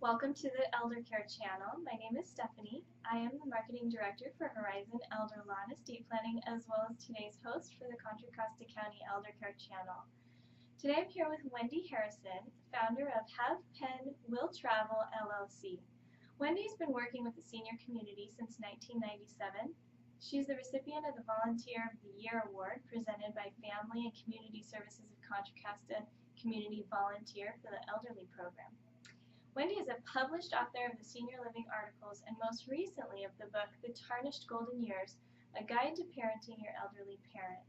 Welcome to the Eldercare channel. My name is Stephanie. I am the Marketing Director for Horizon Elder Law and Estate Planning, as well as today's host for the Contra Costa County Eldercare channel. Today I'm here with Wendy Harrison, founder of Have Pen Will Travel LLC. Wendy's been working with the senior community since 1997. She's the recipient of the Volunteer of the Year Award presented by Family and Community Services of Contra Costa Community Volunteer for the Elderly Program. Wendy is a published author of the Senior Living articles and most recently of the book The Tarnished Golden Years, A Guide to Parenting Your Elderly Parent.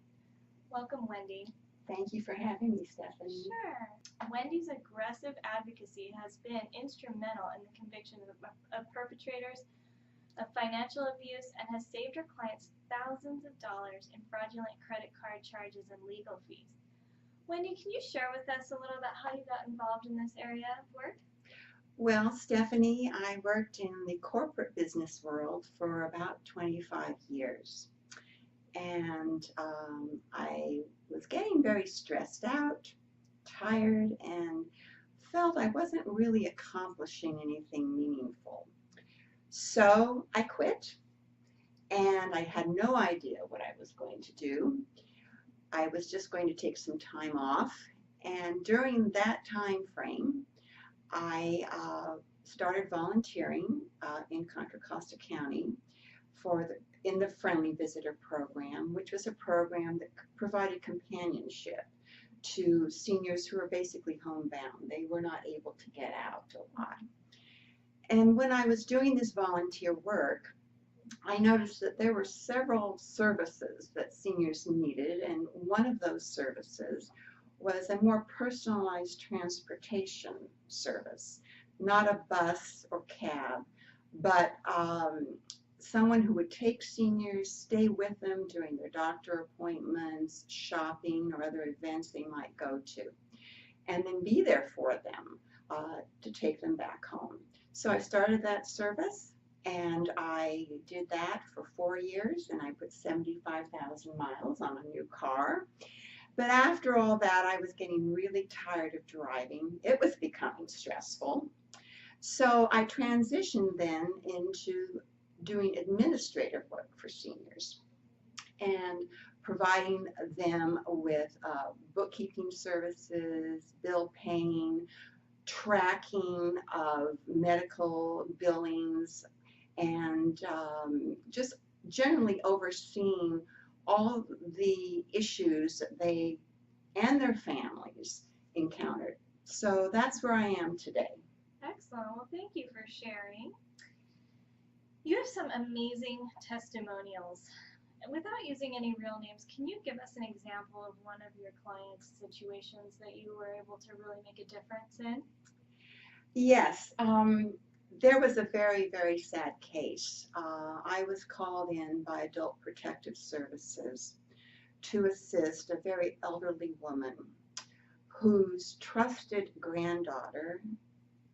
Welcome, Wendy. Thank you for having me, Stephanie. Sure. Wendy's aggressive advocacy has been instrumental in the conviction of perpetrators of financial abuse and has saved her clients thousands of dollars in fraudulent credit card charges and legal fees. Wendy, can you share with us a little about how you got involved in this area of work? Well, Stephanie, I worked in the corporate business world for about 25 years. And I was getting very stressed out, tired, and felt I wasn't really accomplishing anything meaningful. So I quit, and I had no idea what I was going to do. I was just going to take some time off, and during that time frame, I started volunteering in Contra Costa County in the Friendly Visitor Program, which was a program that provided companionship to seniors who were basically homebound. They were not able to get out a lot. And when I was doing this volunteer work, I noticed that there were several services that seniors needed, and one of those services was a more personalized transportation service, not a bus or cab, but someone who would take seniors, stay with them during their doctor appointments, shopping, or other events they might go to, and then be there for them to take them back home. So I started that service, and I did that for 4 years, and I put 75,000 miles on a new car. But after all that, I was getting really tired of driving. It was becoming stressful. So I transitioned then into doing administrative work for seniors and providing them with bookkeeping services, bill paying, tracking of medical billings, and just generally overseeing all the issues that they and their families encountered. So that's where I am today. Excellent. Well, thank you for sharing. You have some amazing testimonials. Without using any real names, can you give us an example of one of your clients' situations that you were able to really make a difference in? Yes. There was a very, very sad case. I was called in by Adult Protective Services to assist a very elderly woman whose trusted granddaughter,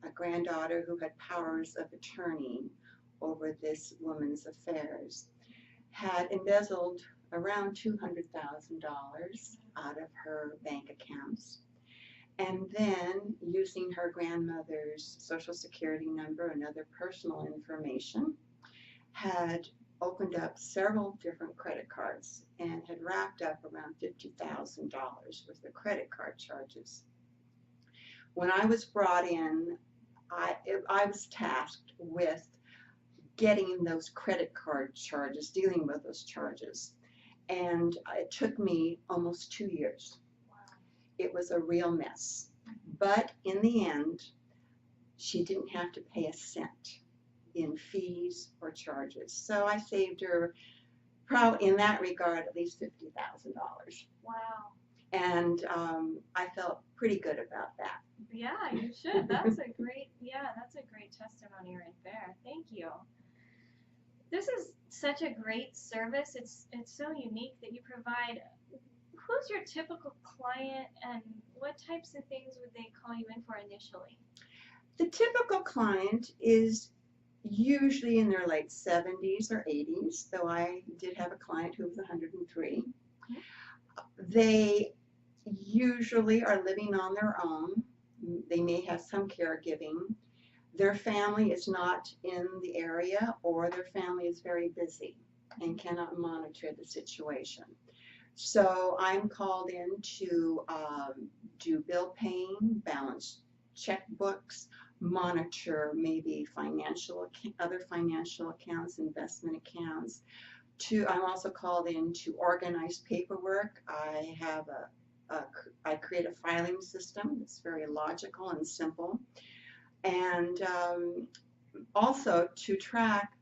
a granddaughter who had powers of attorney over this woman's affairs, had embezzled around $200,000 out of her bank accounts. And then, using her grandmother's social security number and other personal information, had opened up several different credit cards and had racked up around $50,000 worth of credit card charges. When I was brought in, I was tasked with getting those credit card charges, dealing with those charges. And it took me almost 2 years. It was a real mess. But in the end, she didn't have to pay a cent in fees or charges. So I saved her, probably in that regard, at least $50,000. Wow. And I felt pretty good about that. Yeah, you should. That's a great testimony right there. Thank you. This is such a great service. It's so unique that you provide. Who's your typical client, and what types of things would they call you in for initially? The typical client is usually in their late 70s or 80s, though I did have a client who was 103. They usually are living on their own. They may have some caregiving. their family is not in the area, or their family is very busy and cannot monitor the situation. So I'm called in to do bill paying, balance checkbooks, monitor maybe other financial accounts, investment accounts. I'm also called in to organize paperwork. I create a filing system that's very logical and simple, and also to track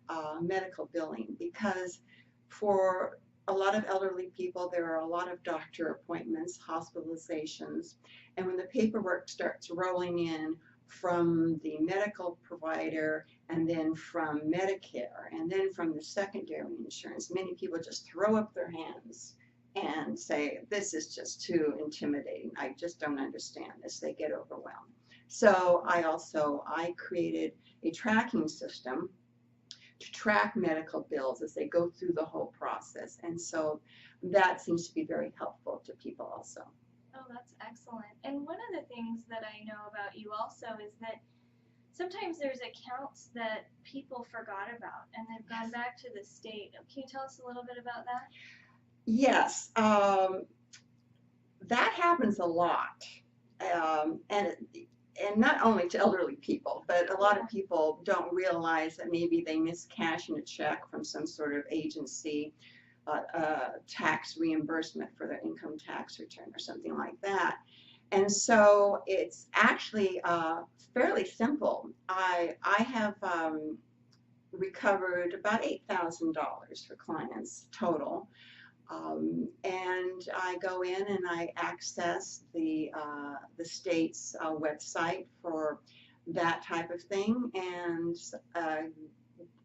medical billing, because for a lot of elderly people there are a lot of doctor appointments, hospitalizations, and when the paperwork starts rolling in from the medical provider and then from Medicare and then from the secondary insurance, many people just throw up their hands and say, this is just too intimidating, I just don't understand this. They get overwhelmed. So I created a tracking system to track medical bills as they go through the whole process. And so that seems to be very helpful to people also. Oh, that's excellent. And one of the things that I know about you also is that sometimes there's accounts that people forgot about and they've gone back to the state. Can you tell us a little bit about that? Yes, that happens a lot. And not only to elderly people, but a lot of people don't realize that maybe they miss cash in a check from some sort of agency, tax reimbursement for their income tax return or something like that. And so it's actually fairly simple. I have recovered about $8,000 for clients total. And I go in and I access the state's website for that type of thing, and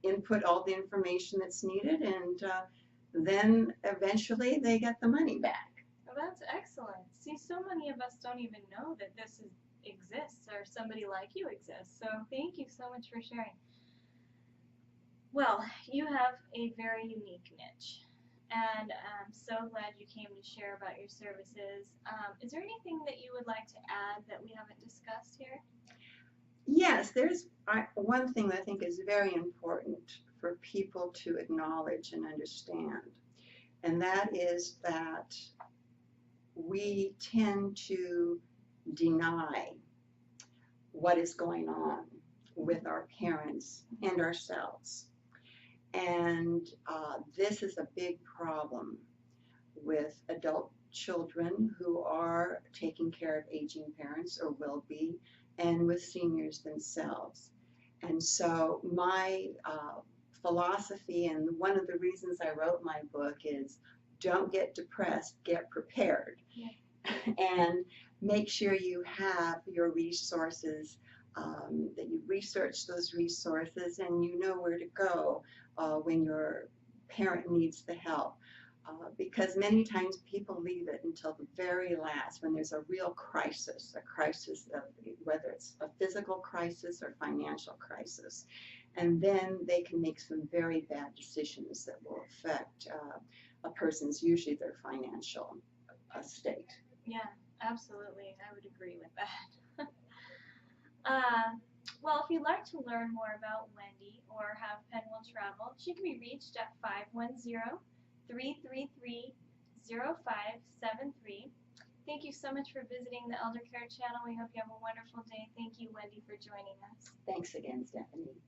input all the information that's needed, and then eventually they get the money back. Well, that's excellent. See, so many of us don't even know that this exists or somebody like you exists. So thank you so much for sharing. Well, you have a very unique niche. And I'm so glad you came to share about your services. Is there anything that you would like to add that we haven't discussed here? Yes, there's one thing that I think is very important for people to acknowledge and understand, and that is that we tend to deny what is going on with our parents and ourselves. And this is a big problem with adult children who are taking care of aging parents or will be, and with seniors themselves. And so my philosophy, and one of the reasons I wrote my book, is don't get depressed, get prepared. Yeah. And make sure you have your resources, that you research those resources and you know where to go when your parent needs the help. Because many times people leave it until the very last, when there's a real crisis, of whether it's a physical crisis or financial crisis. And then they can make some very bad decisions that will affect a person's, usually their financial state. Yeah, absolutely. I would agree with that. Well, if you'd like to learn more about Wendy or have Penn Will Travel, she can be reached at 510-333-0573. Thank you so much for visiting the Eldercare channel. We hope you have a wonderful day. Thank you, Wendy, for joining us. Thanks again, Stephanie.